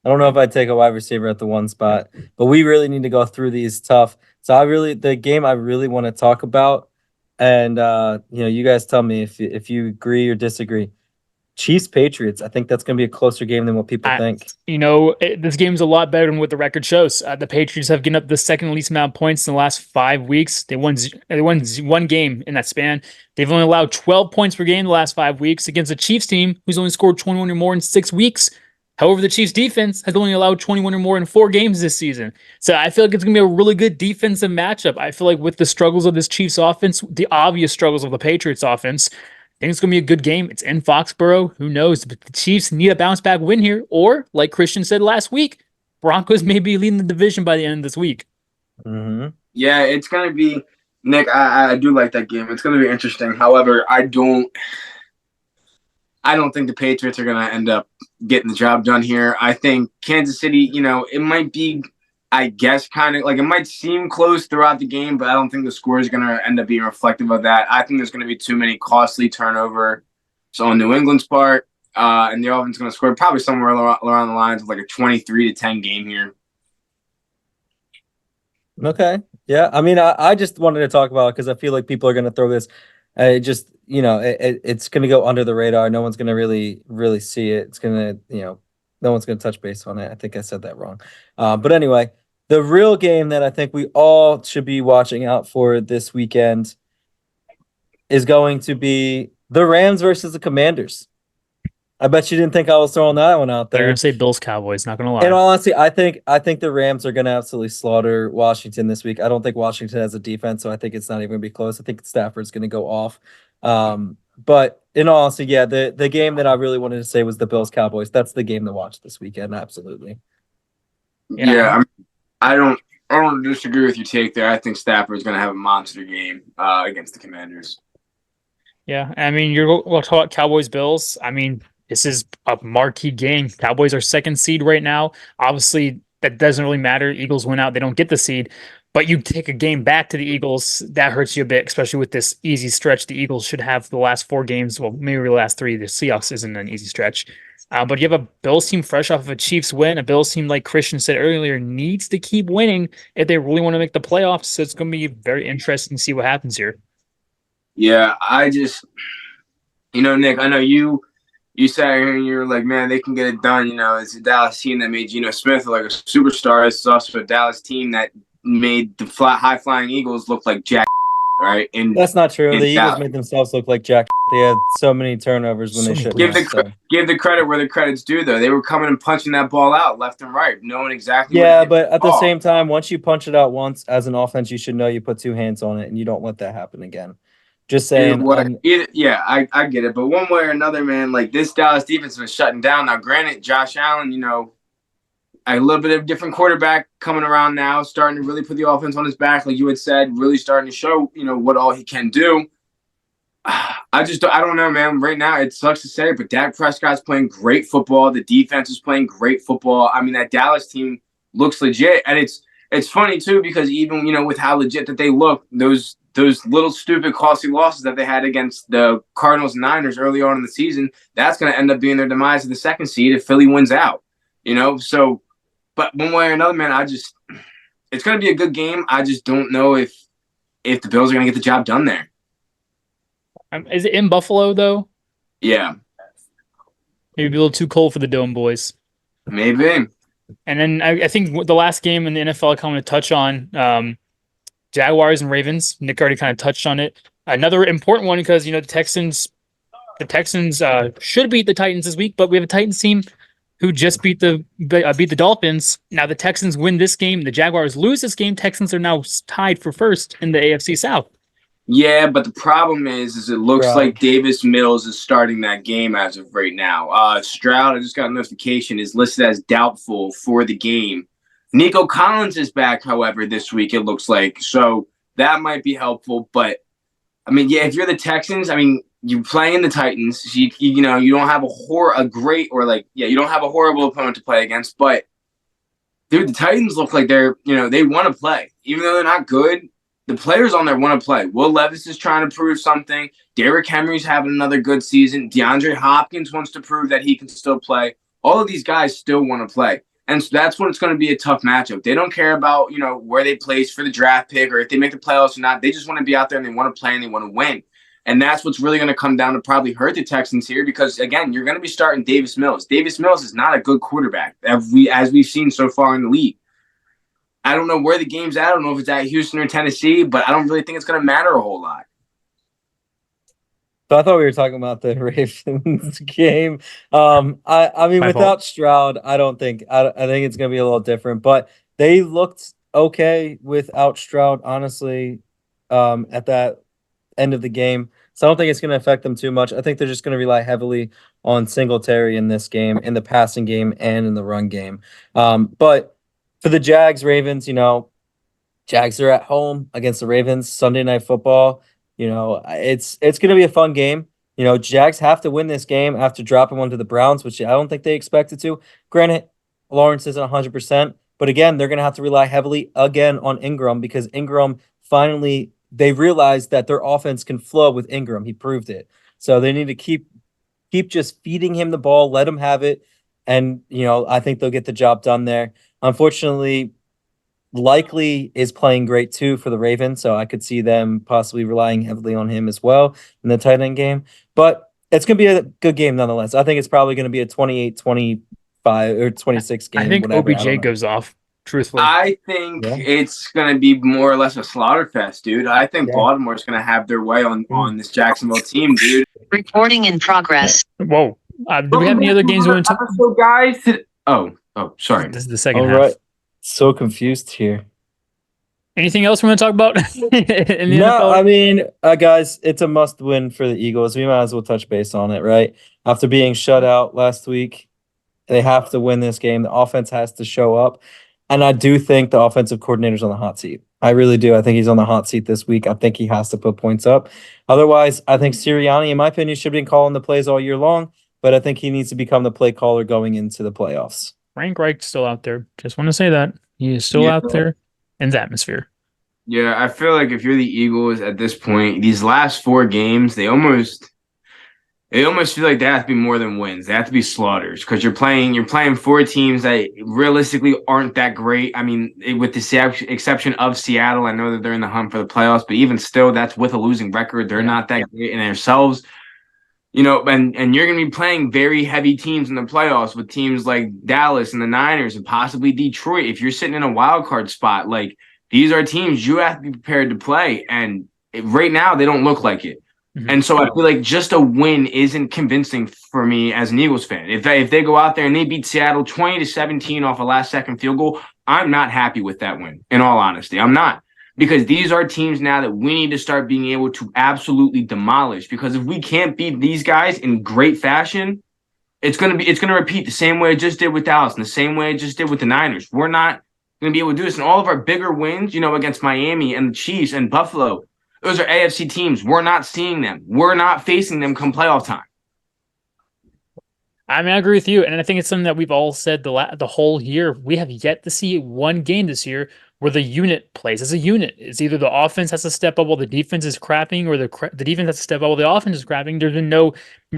I don't know if I'd take a wide receiver at the 1 spot, but we really need to go through these tough. So the game I really want to talk about, and you guys tell me if you agree or disagree. Chiefs Patriots. I think that's going to be a closer game than what people think. This game's a lot better than what the record shows. The Patriots have given up the second least amount of points in the last 5 weeks. They won 1 game in that span. They've only allowed 12 points per game the last 5 weeks against a Chiefs team who's only scored 21 or more in 6 weeks. However, the Chiefs defense has only allowed 21 or more in 4 games this season. So I feel like it's going to be a really good defensive matchup. I feel like with the struggles of this Chiefs offense, the obvious struggles of the Patriots offense, I think it's going to be a good game. It's in Foxborough. Who knows? But the Chiefs need a bounce back win here. Or, like Christian said last week, Broncos may be leading the division by the end of this week. Mm-hmm. Yeah, it's going to be, Nick, I do like that game. It's going to be interesting. However, I don't think the Patriots are going to end up getting the job done here. I think Kansas City, it might be, I guess, kind of like it might seem close throughout the game, but I don't think the score is going to end up being reflective of that. I think there's going to be too many costly turnovers on New England's part, and the offense is going to score probably somewhere around the lines of like a 23-10 game here. Okay. Yeah. I mean, I just wanted to talk about it because I feel like people are going to throw this. It's going to go under the radar. No one's going to really see it. It's going to, no one's going to touch base on it. I think I said that wrong. But anyway, the real game that I think we all should be watching out for this weekend is going to be the Rams versus the Commanders. I bet you didn't think I was throwing that one out there. They're going to say Bills Cowboys, not going to lie. In all honesty, I think the Rams are going to absolutely slaughter Washington this week. I don't think Washington has a defense, so I think it's not even going to be close. I think Stafford's going to go off. But in all honesty, yeah, the game that I really wanted to say was the Bills Cowboys. That's the game to watch this weekend, absolutely. Yeah, I don't disagree with your take there. I think Stafford's going to have a monster game against the Commanders. Yeah, I mean, we'll talk about Cowboys-Bills. I mean, this is a marquee game. Cowboys are 2nd seed right now. Obviously, that doesn't really matter. Eagles win out. They don't get the seed. But you take a game back to the Eagles, that hurts you a bit, especially with this easy stretch the Eagles should have the last 4 games. Well, maybe the last 3. The Seahawks isn't an easy stretch. But you have a Bills team fresh off of a Chiefs win. A Bills team, like Christian said earlier, needs to keep winning if they really want to make the playoffs. So it's going to be very interesting to see what happens here. Yeah, I just, Nick, I know you sat here and you were like, man, they can get it done. It's a Dallas team that made Geno Smith like a superstar. It's also a Dallas team that made the high-flying Eagles look like jack. right? And that's not true. The Eagles made themselves look like jack. They had so many turnovers when they shouldn't. Give the credit where the credit's due, though. They were coming and punching that ball out left and right, knowing exactly. Yeah, but at the same time, once you punch it out once as an offense, you should know you put two hands on it, and you don't let that happen again. Just saying. I get it, but one way or another, man, like this Dallas defense was shutting down. Now, granted, Josh Allen, a little bit of a different quarterback coming around now, starting to really put the offense on his back, like you had said, really starting to show, what all he can do. I don't know, man. Right now, it sucks to say, but Dak Prescott's playing great football. The defense is playing great football. I mean, that Dallas team looks legit, and it's funny too because even with how legit that they look, those little stupid costly losses that they had against the Cardinals and Niners early on in the season, that's going to end up being their demise of the second seed if Philly wins out. So, but one way or another, man, it's going to be a good game. I just don't know if the Bills are going to get the job done there. Is it in Buffalo, though? Yeah. Maybe a little too cold for the Dome boys. Maybe. And then I think the last game in the NFL I kind of touch on, Jaguars and Ravens. Nick already kind of touched on it. Another important one because, the Texans should beat the Titans this week, but we have a Titans team who just beat the Dolphins. Now the Texans win this game. The Jaguars lose this game. Texans are now tied for first in the AFC South. Yeah, but the problem is it looks like Davis Mills is starting that game as of right now. Stroud, I just got a notification, is listed as doubtful for the game. Nico Collins is back, however, this week, it looks like. So that might be helpful. But, I mean, yeah, if you're the Texans, I mean, you're playing the Titans. You don't have you don't have a horrible opponent to play against. But, dude, the Titans look like they want to play. Even though they're not good, the players on there want to play. Will Levis is trying to prove something. Derrick Henry's having another good season. DeAndre Hopkins wants to prove that he can still play. All of these guys still want to play. And so that's when it's going to be a tough matchup. They don't care about, where they place for the draft pick or if they make the playoffs or not. They just want to be out there and they want to play and they want to win. And that's what's really going to come down to probably hurt the Texans here because, again, you're going to be starting Davis Mills. Davis Mills is not a good quarterback, as we've seen so far in the league. I don't know where the game's at. I don't know if it's at Houston or Tennessee, but I don't really think it's going to matter a whole lot. So I thought we were talking about the Ravens game. I mean, without Stroud, I think it's going to be a little different. But they looked okay without Stroud, honestly, at that end of the game. So I don't think it's going to affect them too much. I think they're just going to rely heavily on Singletary in this game, in the passing game, and in the run game. But for the Jags, Ravens, Jags are at home against the Ravens, Sunday Night Football. It's going to be a fun game. Jags have to win this game after dropping one to the Browns, which I don't think they expected to. Granted, Lawrence isn't 100%, but again, they're going to have to rely heavily again on Ingram because Ingram finally, they realized that their offense can flow with Ingram. He proved it. So they need to keep just feeding him the ball, let him have it. And, I think they'll get the job done there. Unfortunately, Likely is playing great too for the Ravens, so I could see them possibly relying heavily on him as well in the tight end game. But it's going to be a good game nonetheless. I think it's probably going to be a 28-25 or 26 game. I think OBJ goes off, truthfully. I think it's going to be more or less a slaughter fest, dude. I think Baltimore's going to have their way on this Jacksonville team, dude. Recording in progress. Whoa. Do we have any other games we want to talk about? So, guys, oh, sorry. This is the second half. Right. So confused here. Anything else we want to talk about? NFL? I mean, guys, it's a must win for the Eagles. We might as well touch base on it, right? After being shut out last week, they have to win this game. The offense has to show up. And I do think the offensive coordinator's on the hot seat. I really do. I think he's on the hot seat this week. I think he has to put points up. Otherwise, I think Sirianni, in my opinion, should have been calling the plays all year long, but I think he needs to become the play caller going into the playoffs. Frank Reich's still out there. Just want to say that. He is still out there in the atmosphere. Yeah, I feel like if you're the Eagles at this point, these last 4 games, they almost feel like they have to be more than wins. They have to be slaughters because you're playing 4 teams that realistically aren't that great. I mean, with the exception of Seattle, I know that they're in the hunt for the playoffs, but even still, that's with a losing record. They're not that great in themselves. And you're going to be playing very heavy teams in the playoffs with teams like Dallas and the Niners and possibly Detroit. If you're sitting in a wild card spot, like these are teams you have to be prepared to play. And Right now, they don't look like it. Mhm. And so I feel like just a win isn't convincing for me as an Eagles fan. If they go out there and they beat Seattle 20-17 off a last second field goal, I'm not happy with that win. In all honesty, I'm not, because these are teams now that we need to start being able to absolutely demolish. Because if we can't beat these guys in great fashion, it's gonna repeat the same way it just did with Dallas and the same way it just did with the Niners. We're not gonna be able to do this. And all of our bigger wins, against Miami and the Chiefs and Buffalo, those are AFC teams. We're not seeing them. We're not facing them come playoff time. I mean, I agree with you, and I think it's something that we've all said the whole year. We have yet to see one game this year where the unit plays as a unit. It's either the offense has to step up while the defense is crapping, or the defense has to step up while the offense is crapping. There's been no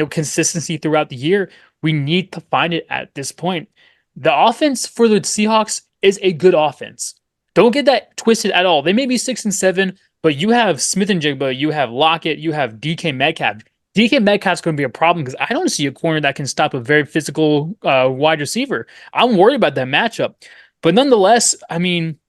consistency throughout the year. We need to find it at this point. The offense for the Seahawks is a good offense. Don't get that twisted at all. They may be 6-7, but you have Smith and Jigba, you have Lockett, you have DK Metcalf. DK Metcalf's going to be a problem because I don't see a corner that can stop a very physical wide receiver. I'm worried about that matchup. But nonetheless, I mean,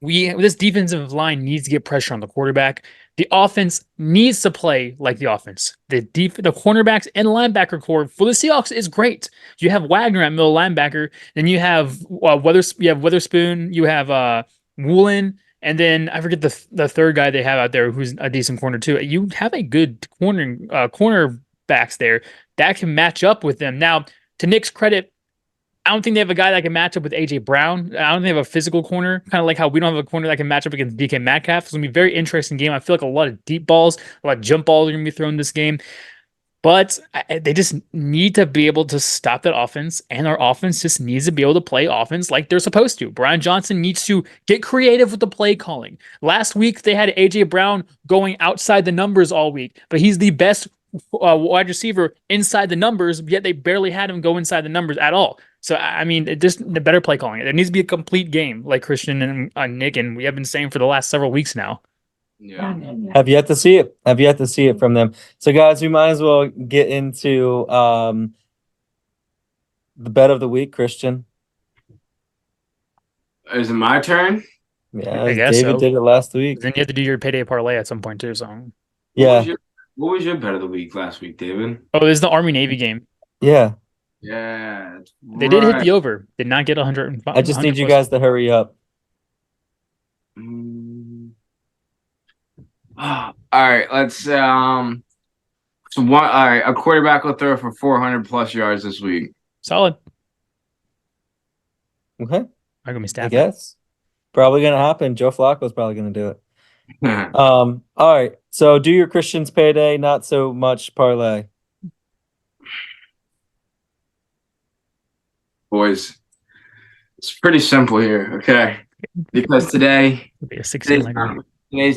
this defensive line needs to get pressure on the quarterback. The offense needs to play like the offense. The cornerbacks and linebacker core for the Seahawks is great. You have Wagner at middle linebacker, then you have Witherspoon, you have Woolen, and then I forget the third guy they have out there who's a decent corner too. You have a good cornerbacks there that can match up with them. Now, to Nick's credit, I don't think they have a guy that can match up with AJ Brown. I don't think they have a physical corner, kind of like how we don't have a corner that can match up against DK Metcalf. It's going to be a very interesting game. I feel like a lot of deep balls, a lot of jump balls are going to be thrown in this game. But they just need to be able to stop that offense, and our offense just needs to be able to play offense like they're supposed to. Brian Johnson needs to get creative with the play calling. Last week, they had A.J. Brown going outside the numbers all week, but he's the best wide receiver inside the numbers, yet they barely had him go inside the numbers at all. So, I mean, the better play calling. There needs to be a complete game, like Christian and Nick, and we have been saying for the last several weeks now. Yeah. Have yet to see it. Have yet to see it from them. So, guys, we might as well get into the bet of the week, Christian. Is it my turn? Yeah, I guess David so. did it last week. Then you have to do your payday parlay at some point too. So, yeah. What was your bet of the week last week, David? Oh, this is the Army Navy game. Yeah. Yeah. They did hit the over. Did not get 100. I just need you guys to hurry up. All right, let's So all right, a quarterback will throw for 400 plus yards this week. Solid. Okay. I'm gonna be I Stafford. guess. Probably gonna happen. Joe Flacco's probably gonna do it. All right. So do your Christian's payday, not so much parlay. Boys, it's pretty simple here, okay? Because today's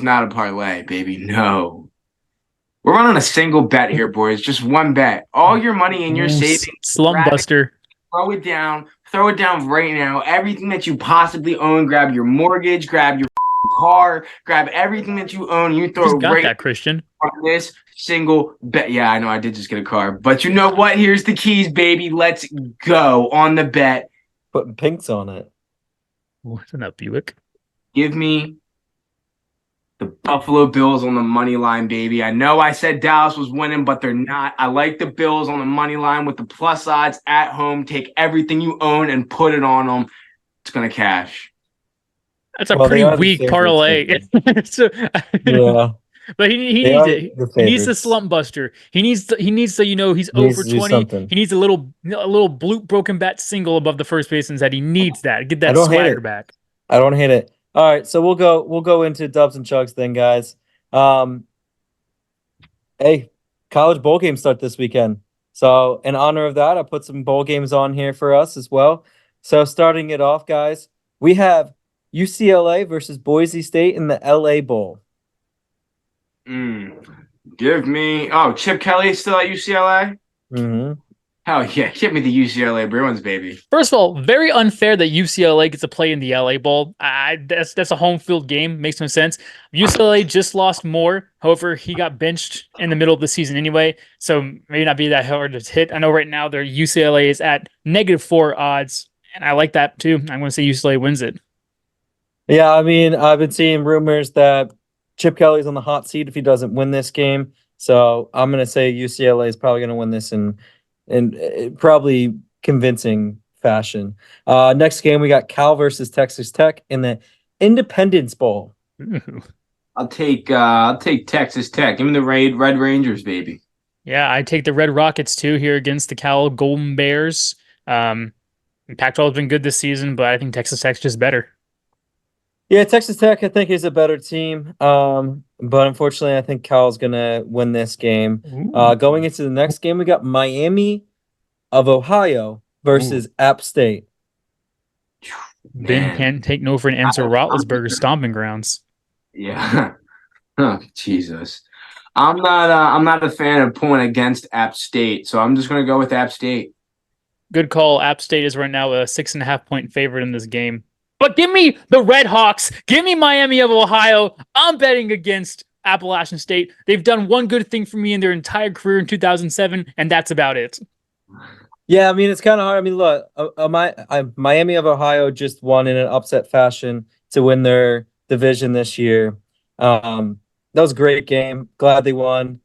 not a parlay, baby. No. We're running a single bet here, boys. Just one bet. All your money in your savings. Slump buster. Throw it down. Throw it down right now. Everything that you possibly own. Grab your mortgage. Grab your car. Grab everything that you own. You throw Just it got right that, Christian. on this single bet. Yeah, I know. I did just get a car. But you know what? Here's the keys, baby. Let's go on the bet. Putting pinks on it. What's up, Buick? Give me the Buffalo Bills on the money line, baby. I know I said Dallas was winning, but they're not. I like the Bills on the money line with the plus odds at home. Take everything you own and put it on them. It's going to cash. That's a pretty weak parlay. So, yeah. But he needs it. He needs the slump buster. He needs to he's over 20. He needs a little broken bat single above the first baseman's head. He needs that. Get that swagger back. I don't hate it. All right, so we'll go into dubs and chugs then, guys. Hey, college bowl games start this weekend. So in honor of that, I put some bowl games on here for us as well. So starting it off, guys, we have UCLA versus Boise State in the LA Bowl. Give me Chip Kelly still at UCLA? Mm-hmm. Hell yeah, give me the UCLA Bruins, baby. First of all, very unfair that UCLA gets to play in the LA Bowl. That's a home field game. Makes no sense. UCLA just lost more. However, he got benched in the middle of the season anyway, so maybe not be that hard to hit. I know right now their UCLA is at -4 odds, and I like that too. I'm going to say UCLA wins it. Yeah, I mean, I've been seeing rumors that Chip Kelly's on the hot seat if he doesn't win this game. So I'm going to say UCLA is probably going to win this in probably convincing fashion. Next game, we got Cal versus Texas Tech in the Independence Bowl. I'll take Texas Tech. Give me the Red Rangers, baby. Yeah, I take the Red Rockets too here against the Cal Golden Bears. Pac-12 has been good this season, but I think Texas Tech's just better. Yeah, Texas Tech, I think, is a better team. But unfortunately, I think Cal's going to win this game. Going into the next game, we got Miami of Ohio versus App State. Ben can't take no for an answer. Roethlisberger's stomping grounds. Yeah. Oh, Jesus. I'm not a fan of pulling against App State, so I'm just going to go with App State. Good call. App State is right now a 6.5-point favorite in this game. But give me the Red Hawks. Give me Miami of Ohio. I'm betting against Appalachian State. They've done one good thing for me in their entire career in 2007, and that's about it. Yeah, I mean, it's kind of hard. I mean, look, Miami of Ohio just won in an upset fashion to win their division this year. That was a great game. Glad they won.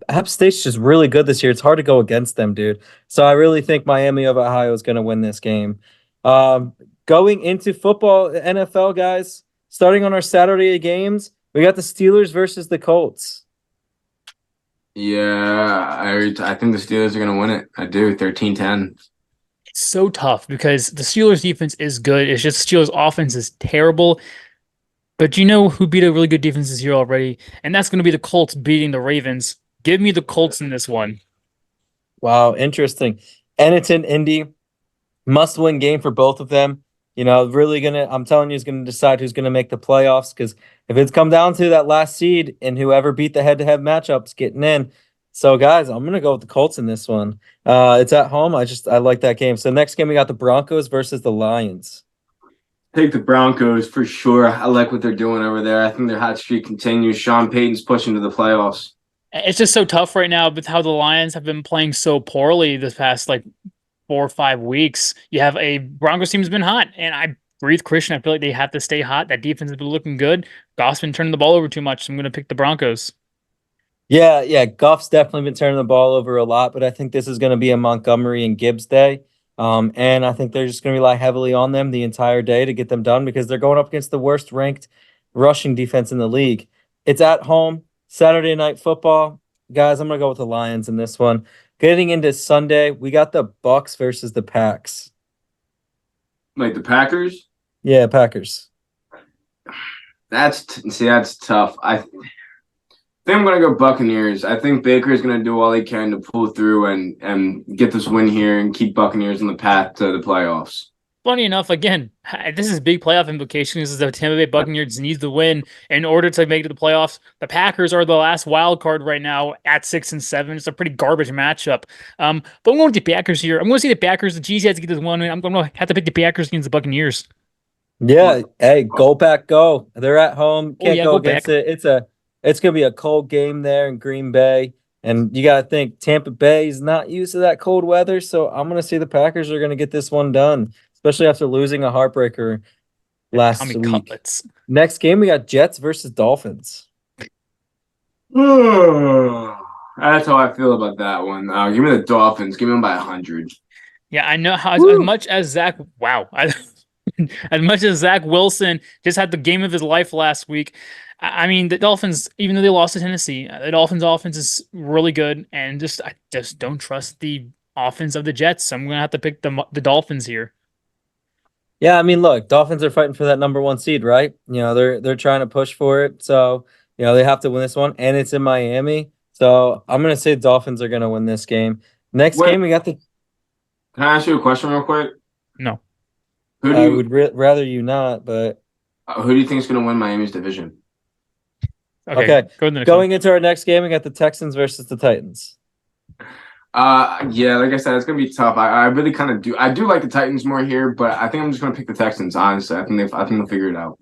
App State's just really good this year. It's hard to go against them, dude. So I really think Miami of Ohio is going to win this game. Going into football, NFL, guys, starting on our Saturday games, we got the Steelers versus the Colts. Yeah, I think the Steelers are going to win it. I do, 13-10. It's so tough because the Steelers' defense is good. It's just the Steelers' offense is terrible. But you know who beat a really good defense this year already? And that's going to be the Colts beating the Ravens. Give me the Colts in this one. Wow, interesting. And it's in Indy. Must-win game for both of them. You know, really I'm telling you, is going to decide who's going to make the playoffs, because if it's come down to that last seed and whoever beat the head-to-head matchups getting in. So, guys, I'm going to go with the Colts in this one. It's at home. I like that game. So, next game, we got the Broncos versus the Lions. Take the Broncos for sure. I like what they're doing over there. I think their hot streak continues. Sean Payton's pushing to the playoffs. It's just so tough right now with how the Lions have been playing so poorly this past 4 or 5 weeks. You have a Broncos team has been hot, and I agree with Christian. I feel like they have to stay hot. That defense has been looking good. Goff's been turning the ball over too much, so I'm going to pick the Broncos. Yeah. Goff's definitely been turning the ball over a lot, but I think this is going to be a Montgomery and Gibbs day. And I think they're just going to rely heavily on them the entire day to get them done, because they're going up against the worst ranked rushing defense in the league. It's at home, Saturday Night Football. Guys, I'm going to go with the Lions in this one. Getting into Sunday, we got the Bucks versus the Packs. Like the Packers? Yeah, Packers. That's tough. I think I'm going to go Buccaneers. I think Baker's going to do all he can to pull through and get this win here and keep Buccaneers on the path to the playoffs. Funny enough, again, this is big playoff implications. The Tampa Bay Buccaneers need the win in order to make it to the playoffs. The Packers are the last wild card right now at 6-7. It's a pretty garbage matchup. But I'm going with the Packers here. I'm going to see the Packers. The Chiefs have to get this one. I'm going to have to pick the Packers against the Buccaneers. Yeah, hey, go Pack, go! They're at home. Can't go against it. It's going to be a cold game there in Green Bay. And you got to think Tampa Bay is not used to that cold weather. So I'm going to see the Packers are going to get this one done, especially after losing a heartbreaker last week. Cutlets. Next game, we got Jets versus Dolphins. That's how I feel about that one. Give me the Dolphins. Give me them by 100. Yeah, I know how as much as Zach. Wow. As much as Zach Wilson just had the game of his life last week. I mean, the Dolphins, even though they lost to Tennessee, the Dolphins' offense is really good, and I just don't trust the offense of the Jets. So I'm going to have to pick the Dolphins here. Yeah, I mean, look, Dolphins are fighting for that number 1 seed, right? You know, they're trying to push for it, so you know they have to win this one, and it's in Miami. So I'm going to say Dolphins are going to win this game. Next game, we got the. Can I ask you a question real quick? No. I would rather you not, but. Who do you think is going to win Miami's division? Okay. Going into our next game, we got the Texans versus the Titans. Yeah, like I said, it's gonna be tough. I really kind of do. I do like the Titans more here, but I think I'm just gonna pick the Texans. Honestly, I think they'll figure it out.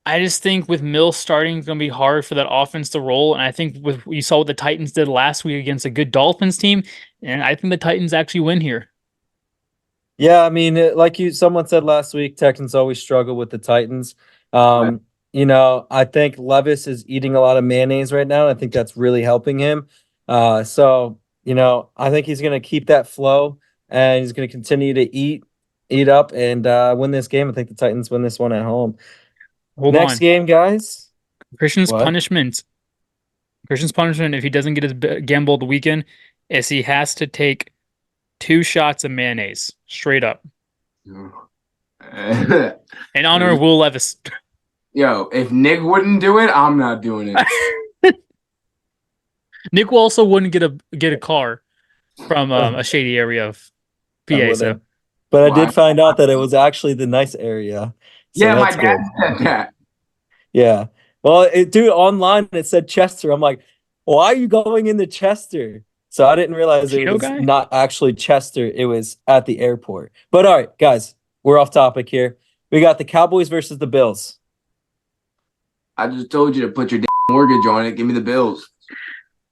I just think with Mills starting, it's gonna be hard for that offense to roll. And I think with you saw what the Titans did last week against a good Dolphins team, and I think the Titans actually win here. Yeah, I mean, like someone said last week, Texans always struggle with the Titans. I think Levis is eating a lot of mayonnaise right now. And I think that's really helping him. So I think he's going to keep that flow and he's going to continue to eat up and win this game. I think the Titans win this one at home. Next game, guys. Christian's punishment, if he doesn't get his gamble the weekend, is he has to take 2 shots of mayonnaise straight up. In honor of Will Levis. Yo, if Nick wouldn't do it, I'm not doing it. Nick also wouldn't get a car from a shady area of PA. So, but I did find out that it was actually the nice area. So yeah, my dad said that. Yeah. Well, dude, online it said Chester. I'm like, why are you going into Chester? So I didn't realize it was not actually Chester. It was at the airport. But all right, guys, we're off topic here. We got the Cowboys versus the Bills. I just told you to put your mortgage on it. Give me the Bills.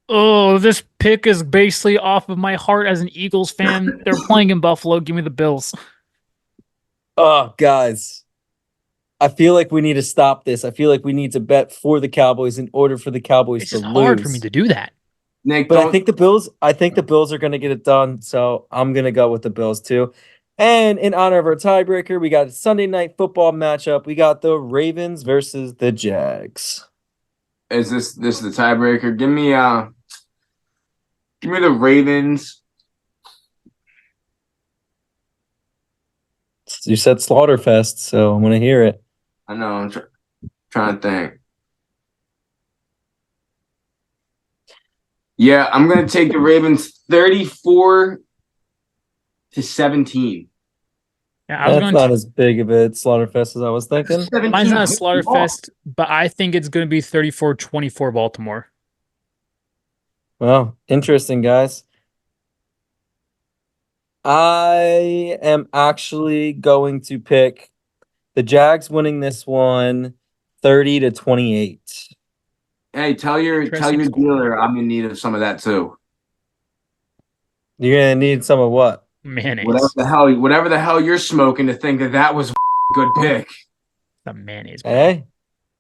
Oh, this pick is basically off of my heart as an Eagles fan. They're playing in Buffalo. Give me the Bills. Oh, guys. I feel like we need to stop this. I feel like we need to bet for the Cowboys in order for the Cowboys to lose. It's hard for me to do that. Nick, but I think the Bills are going to get it done, so I'm going to go with the Bills too. And in honor of our tiebreaker, we got a Sunday night football matchup. We got the Ravens versus the Jags. Is this the tiebreaker? Give me the Ravens. You said Slaughterfest, so I'm going to hear it. I know. I'm trying to think. Yeah, I'm going to take the Ravens 34-17. Yeah, That's not as big of a Slaughterfest as I was thinking. Mine's not a Slaughterfest, but I think it's going to be 34-24 Baltimore. Well, interesting, guys. I am actually going to pick the Jags winning this one 30-28. Hey, tell your dealer I'm in need of some of that too. You're gonna need some of what? Mayonnaise. Whatever the hell you're smoking to think that was a good pick. The mayonnaise. Hey,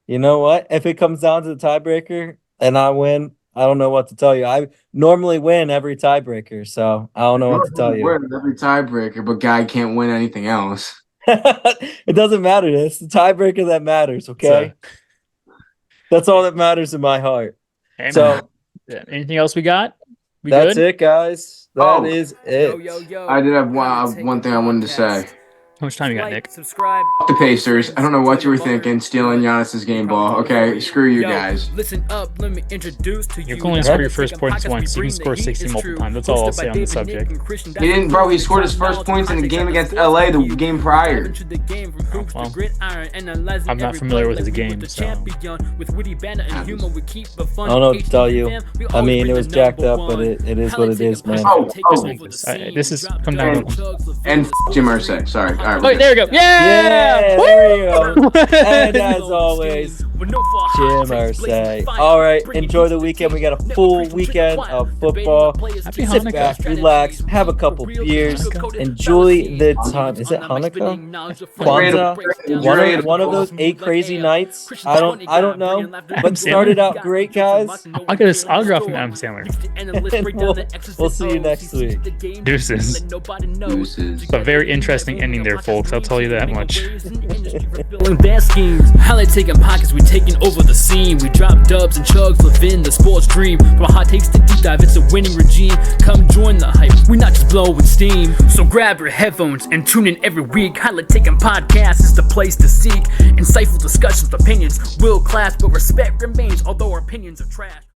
you know what? If it comes down to the tiebreaker and I win, I don't know what to tell you. I normally win every tiebreaker, so I don't know what to tell you. Win every tiebreaker, but guy can't win anything else. It doesn't matter. It's the tiebreaker that matters, okay? That's all that matters in my heart. Hey, so, anything else we got? That's it, guys. That is it. I did have one thing I wanted to say. How much time you got, Nick? Subscribe. The Pacers. I don't know what you were thinking, stealing Giannis's game ball. Okay, screw you guys. Listen up, let me introduce to you. You can only score your first points once. You can score 60 multiple times. That's all I'll say on the subject. He didn't, bro. He scored his first points in the game against LA the game prior. Well, I'm not familiar with his game, so. I don't know what to tell you. I mean, it was jacked up, but it is what it is, man. This is come down. And Jim Irsay. Sorry. All right. Oh, there we go. Yeah, there you go. And as always, Jim Irsay. All right, enjoy the weekend. We got a full weekend of football. Sit back, relax, have a couple beers, enjoy the time. Is it Hanukkah? Kwanzaa? One of those 8 crazy nights. I don't know, but started out great, guys. I'll get an autograph from Adam Sandler. We'll see you next week. Deuces. It's a very interesting ending there, folks. I'll tell you that much. Bad schemes, highlight taking pockets, we taking over the scene. We drop dubs and chugs within the sports dream. From hot takes to deep dive, it's a winning regime. Come join the hype, we not just blowing steam. So grab your headphones and tune in every week. Highlight taking podcast is the place to seek. Insightful discussions, opinions will clash, but respect remains, although our opinions are trash.